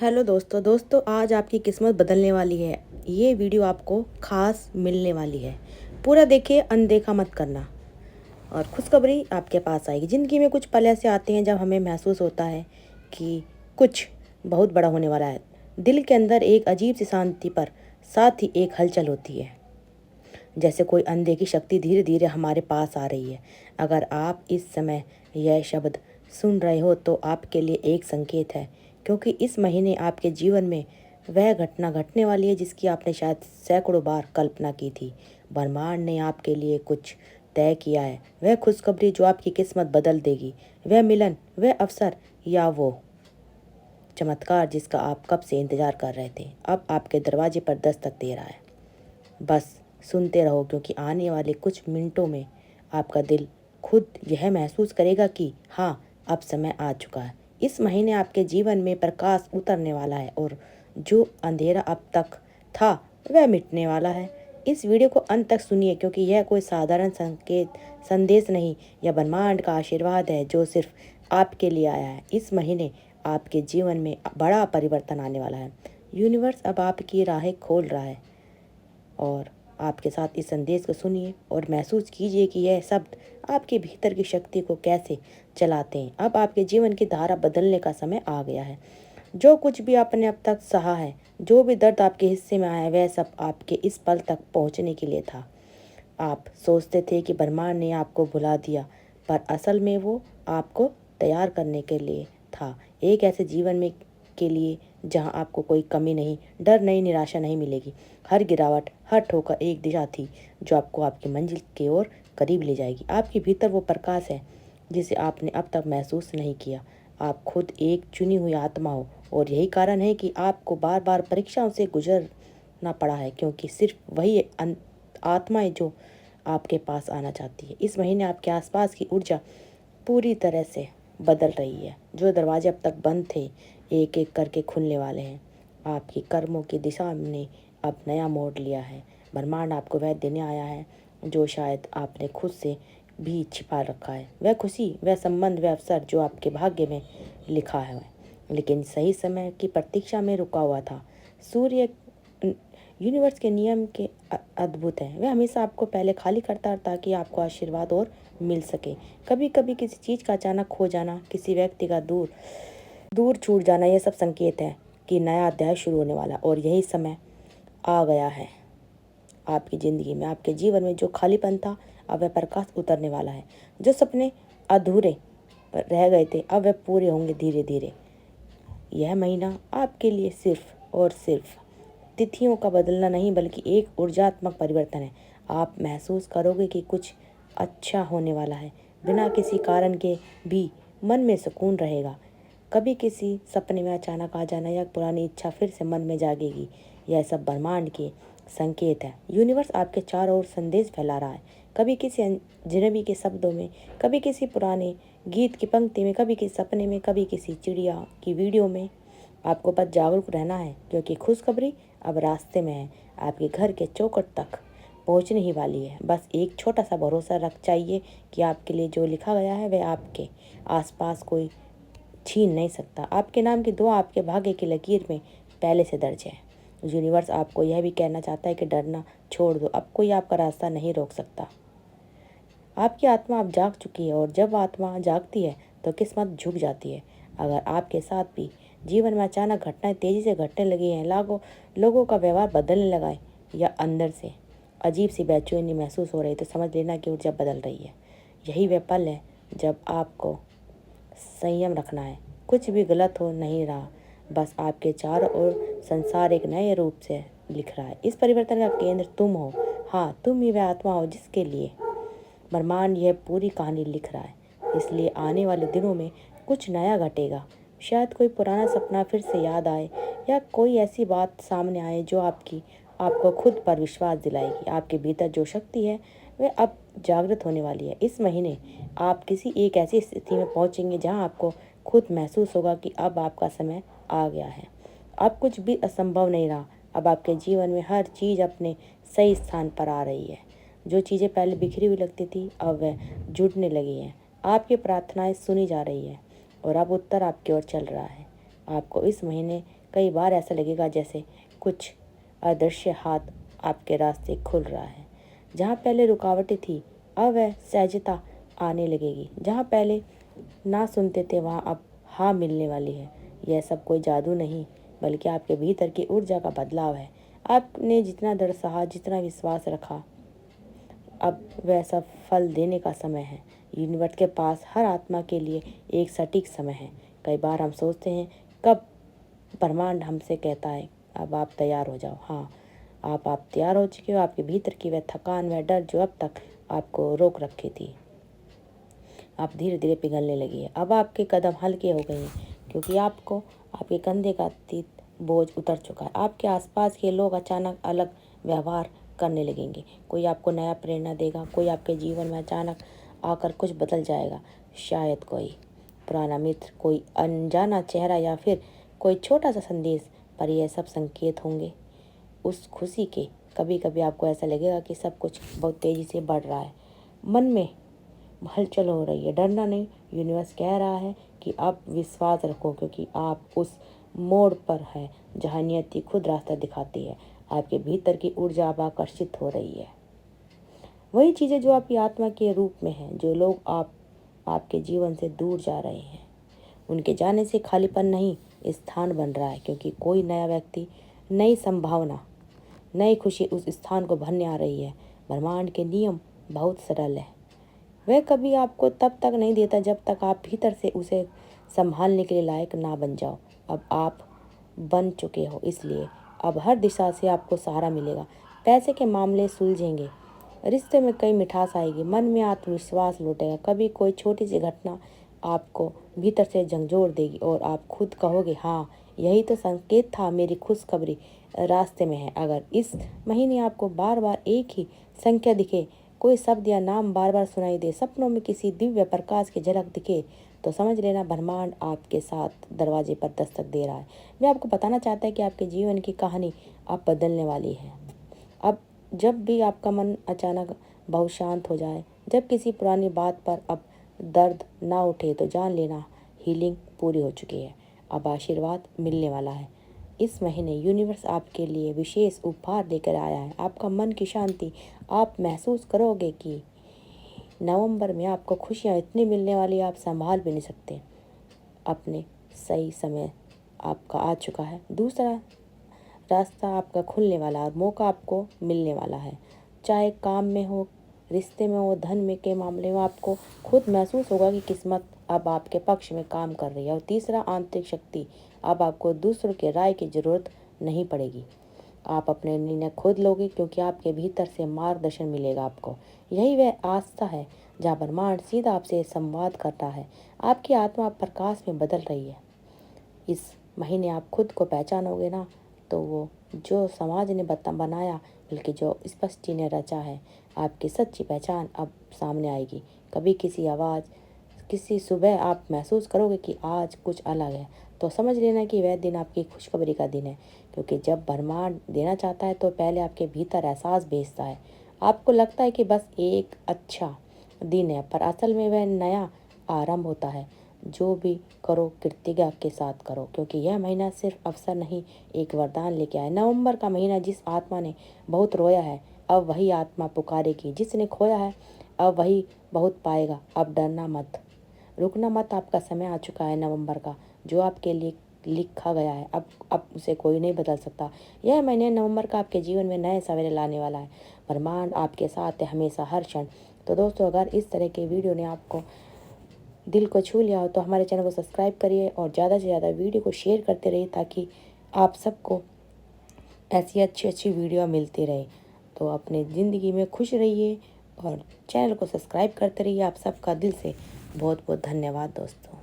दोस्तों आज आपकी किस्मत बदलने वाली है। ये वीडियो आपको खास मिलने वाली है। पूरा देखिए, अनदेखा मत करना। और खुशखबरी आपके पास आएगी। ज़िंदगी में कुछ पल ऐसे आते हैं जब हमें महसूस होता है कि कुछ बहुत बड़ा होने वाला है। दिल के अंदर एक अजीब सी शांति पर साथ ही एक हलचल होती है, जैसे कोई अनदेखी शक्ति धीरे धीरे हमारे पास आ रही है। अगर आप इस समय यह शब्द सुन रहे हो तो आपके लिए एक संकेत है, क्योंकि इस महीने आपके जीवन में वह घटना घटने वाली है जिसकी आपने शायद सैकड़ों बार कल्पना की थी। ब्रह्मांड ने आपके लिए कुछ तय किया है, वह खुशखबरी जो आपकी किस्मत बदल देगी, वह मिलन, वह अवसर या वो चमत्कार जिसका आप कब से इंतजार कर रहे थे, अब आपके दरवाजे पर दस्तक दे रहा है। बस सुनते रहो, क्योंकि आने वाले कुछ मिनटों में आपका दिल खुद यह महसूस करेगा कि हाँ, अब समय आ चुका है। इस महीने आपके जीवन में प्रकाश उतरने वाला है और जो अंधेरा अब तक था वह मिटने वाला है। इस वीडियो को अंत तक सुनिए, क्योंकि यह कोई साधारण संदेश नहीं, यह ब्रह्मांड का आशीर्वाद है जो सिर्फ आपके लिए आया है। इस महीने आपके जीवन में बड़ा परिवर्तन आने वाला है। यूनिवर्स अब आपकी राहें खोल रहा है और आपके साथ इस संदेश को सुनिए और महसूस कीजिए कि यह शब्द आपके भीतर की शक्ति को कैसे चलाते हैं। अब आपके जीवन की धारा बदलने का समय आ गया है। जो कुछ भी आपने अब तक सहा है, जो भी दर्द आपके हिस्से में आया है, वह सब आपके इस पल तक पहुंचने के लिए था। आप सोचते थे कि ब्रह्मांड ने आपको भुला दिया, पर असल में वो आपको तैयार करने के लिए था। एक ऐसे जीवन में के लिए जहां आपको कोई कमी नहीं, डर नहीं, निराशा नहीं मिलेगी। हर गिरावट, हर ठोकर एक दिशा थी जो आपको आपकी मंजिल की ओर करीब ले जाएगी। आपके भीतर वो प्रकाश है जिसे आपने अब तक महसूस नहीं किया। आप खुद एक चुनी हुई आत्मा हो और यही कारण है कि आपको बार बार परीक्षाओं से गुजरना पड़ा है, क्योंकि सिर्फ वही आत्माएं जो आपके पास आना चाहती है। इस महीने आपके आसपास की ऊर्जा पूरी तरह से बदल रही है। जो दरवाजे अब तक बंद थे, एक एक करके खुलने वाले हैं। आपकी कर्मों की दिशा ने अब नया मोड़ लिया है। ब्रह्मांड आपको वह देने आया है जो शायद आपने खुद से भी छिपा रखा है। वह खुशी, वह संबंध, वह अवसर जो आपके भाग्य में लिखा है, लेकिन सही समय की प्रतीक्षा में रुका हुआ था। सूर्य यूनिवर्स के नियम के अद्भुत है। वह हमेशा आपको पहले खाली करता है ताकि आपको आशीर्वाद और मिल सके। कभी कभी किसी चीज़ का अचानक खो जाना, किसी व्यक्ति का दूर दूर छूट जाना, यह सब संकेत है कि नया अध्याय शुरू होने वाला और यही समय आ गया है। आपकी ज़िंदगी में, आपके जीवन में जो खालीपन था, अब वह प्रकाश उतरने वाला है। जो सपने अधूरे रह गए थे, अब वह पूरे होंगे धीरे धीरे। यह महीना आपके लिए सिर्फ और सिर्फ तिथियों का बदलना नहीं, बल्कि एक ऊर्जात्मक परिवर्तन है। आप महसूस करोगे कि कुछ अच्छा होने वाला है। बिना किसी कारण के भी मन में सुकून रहेगा। कभी किसी सपने में अचानक आ जाना या पुरानी इच्छा फिर से मन में जागेगी, यह सब ब्रह्मांड के संकेत है। यूनिवर्स आपके चारों ओर संदेश फैला रहा है। कभी किसी अजनबी के शब्दों में, कभी किसी पुराने गीत की पंक्ति में, कभी किसी सपने में, कभी किसी चिड़िया की वीडियो में। आपको बस जागरूक रहना है, क्योंकि खुशखबरी अब रास्ते में है। आपके घर के चौखट तक पहुंचने ही वाली है। बस एक छोटा सा भरोसा रख चाहिए कि आपके लिए जो लिखा गया है वह आपके आसपास कोई छीन नहीं सकता। आपके नाम की दुआ आपके भाग्य की लकीर में पहले से दर्ज है। यूनिवर्स आपको यह भी कहना चाहता है कि डरना छोड़ दो, अब कोई आपका रास्ता नहीं रोक सकता। आपकी आत्मा अब जाग चुकी है और जब आत्मा जागती है तो किस्मत झुक जाती है। अगर आपके साथ भी जीवन में अचानक घटनाएं तेजी से घटने लगी हैं, लोगों का व्यवहार बदलने लगा है, या अंदर से अजीब सी बेचैनी महसूस हो रही है, तो समझ लेना कि ऊर्जा बदल रही है। यही वह पल है जब आपको संयम रखना है। कुछ भी गलत हो नहीं रहा, बस आपके चारों ओर संसार एक नए रूप से लिख रहा है। इस परिवर्तन का केंद्र तुम हो। हाँ, तुम ही वह आत्मा हो जिसके लिए ब्रह्मांड यह पूरी कहानी लिख रहा है। इसलिए आने वाले दिनों में कुछ नया घटेगा। शायद कोई पुराना सपना फिर से याद आए, या कोई ऐसी बात सामने आए जो आपको खुद पर विश्वास दिलाएगी। आपके भीतर जो शक्ति है वह अब जागृत होने वाली है। इस महीने आप किसी एक ऐसी स्थिति में पहुंचेंगे जहां आपको खुद महसूस होगा कि अब आपका समय आ गया है। अब कुछ भी असंभव नहीं रहा। अब आपके जीवन में हर चीज़ अपने सही स्थान पर आ रही है। जो चीज़ें पहले बिखरी हुई लगती थी, अब वह जुड़ने लगी हैं। आपकी प्रार्थनाएं सुनी जा रही है और अब उत्तर आपकी ओर चल रहा है। आपको इस महीने कई बार ऐसा लगेगा जैसे कुछ अदृश्य हाथ आपके रास्ते खुल रहा है। जहाँ पहले रुकावटें थी, अब वह सहजता आने लगेगी। जहाँ पहले ना सुनते थे, वहाँ अब हाँ मिलने वाली है। यह सब कोई जादू नहीं, बल्कि आपके भीतर की ऊर्जा का बदलाव है। आपने जितना दृढ़ सहा, जितना विश्वास रखा, अब वह सब फल देने का समय है। यूनिवर्स के पास हर आत्मा के लिए एक सटीक समय है। कई बार हम सोचते हैं कब ब्रह्मांड हमसे कहता है अब आप तैयार हो जाओ। हाँ, आप तैयार हो चुके हो। आपके भीतर की वह थकान, वह डर जो अब तक आपको रोक रखी थी, आप धीरे धीरे पिघलने लगी है। अब आपके कदम हल्के हो गए हैं, क्योंकि आपको आपके कंधे का अतीत बोझ उतर चुका है। आपके आसपास के लोग अचानक अलग व्यवहार करने लगेंगे। कोई आपको नया प्रेरणा देगा, कोई आपके जीवन में अचानक आकर कुछ बदल जाएगा। शायद कोई पुराना मित्र, कोई अनजाना चेहरा, या फिर कोई छोटा सा संदेश, पर यह सब संकेत होंगे उस खुशी के। कभी कभी आपको ऐसा लगेगा कि सब कुछ बहुत तेज़ी से बढ़ रहा है। मन में हलचल हो रही है। डरना नहीं, यूनिवर्स कह रहा है कि आप विश्वास रखो, क्योंकि आप उस मोड़ पर है जहाँ नियति खुद रास्ता दिखाती है। आपके भीतर की ऊर्जा अब आकर्षित हो रही है। वही चीज़ें जो आपकी आत्मा के रूप में हैं। जो लोग आपके जीवन से दूर जा रहे हैं, उनके जाने से खालीपन नहीं, स्थान बन रहा है, क्योंकि कोई नया व्यक्ति, नई संभावना, नई खुशी उस स्थान को भरने आ रही है। ब्रह्मांड के नियम बहुत सरल है। वह कभी आपको तब तक नहीं देता जब तक आप भीतर से उसे संभालने के लिए लायक ना बन जाओ। अब आप बन चुके हो, इसलिए अब हर दिशा से आपको सहारा मिलेगा। पैसे के मामले सुलझेंगे, रिश्ते में कई मिठास आएगी, मन में आत्मविश्वास लौटेगा। कभी कोई छोटी सी घटना आपको भीतर से झंझोर देगी और आप खुद कहोगे, हाँ यही तो संकेत था, मेरी खुशखबरी रास्ते में है। अगर इस महीने आपको बार बार एक ही संख्या दिखे, कोई शब्द या नाम बार बार सुनाई दे, सपनों में किसी दिव्य प्रकाश की झलक दिखे, तो समझ लेना ब्रह्मांड आपके साथ दरवाजे पर दस्तक दे रहा है। मैं आपको बताना चाहता है कि आपके जीवन की कहानी अब बदलने वाली है। अब जब भी आपका मन अचानक बहुत शांत हो जाए, जब किसी पुरानी बात पर अब दर्द ना उठे, तो जान लेना हीलिंग पूरी हो चुकी है। अब आशीर्वाद मिलने वाला है। इस महीने यूनिवर्स आपके लिए विशेष उपहार देकर आया है, आपका मन की शांति। आप महसूस करोगे कि नवंबर में आपको खुशियाँ इतनी मिलने वाली, आप संभाल भी नहीं सकते। अपने सही समय आपका आ चुका है। दूसरा रास्ता आपका खुलने वाला है और मौका आपको मिलने वाला है। चाहे काम में हो, रिश्ते में हो, धन में के मामले में, आपको खुद महसूस होगा कि किस्मत अब आपके पक्ष में काम कर रही है। और तीसरा, आंतरिक शक्ति। अब आपको दूसरों के राय की ज़रूरत नहीं पड़ेगी। आप अपने निर्णय खुद लोगे, क्योंकि आपके भीतर से मार्गदर्शन मिलेगा आपको। यही वह आस्था है जहाँ ब्रह्मांड सीधा आपसे संवाद करता है। आपकी आत्मा प्रकाश में बदल रही है। इस महीने आप खुद को पहचानोगे ना, तो वो जो समाज ने बनाया, बल्कि जो स्पष्टि ने रचा है, आपकी सच्ची पहचान अब सामने आएगी। कभी किसी आवाज़, किसी सुबह आप महसूस करोगे कि आज कुछ अलग है, तो समझ लेना कि वह दिन आपकी खुशखबरी का दिन है। क्योंकि जब ब्रह्मांड देना चाहता है, तो पहले आपके भीतर एहसास भेजता है। आपको लगता है कि बस एक अच्छा दिन है, पर असल में वह नया आरंभ होता है। जो भी करो कृतज्ञता के साथ करो, क्योंकि यह महीना सिर्फ अवसर नहीं, एक वरदान लेके आया। नवंबर का महीना, जिस आत्मा ने बहुत रोया है, अब वही आत्मा पुकारेगी। जिसने खोया है, अब वही बहुत पाएगा। अब डरना मत, रुकना मत, आपका समय आ चुका है नवंबर का। जो आपके लिए लिखा गया है, अब उसे कोई नहीं बदल सकता। यह महीने नवंबर का आपके जीवन में नए सवेरे लाने वाला है। ब्रह्मांड आपके साथ है हमेशा, हर क्षण। तो दोस्तों, अगर इस तरह के वीडियो ने आपको दिल को छू लिया हो, तो हमारे चैनल को सब्सक्राइब करिए और ज़्यादा से ज़्यादा वीडियो को शेयर करते रहिए, ताकि आप सबको ऐसी अच्छी अच्छी वीडियो मिलती रहे। तो अपने ज़िंदगी में खुश रहिए और चैनल को सब्सक्राइब करते रहिए। आप सबका दिल से बहुत बहुत धन्यवाद दोस्तों।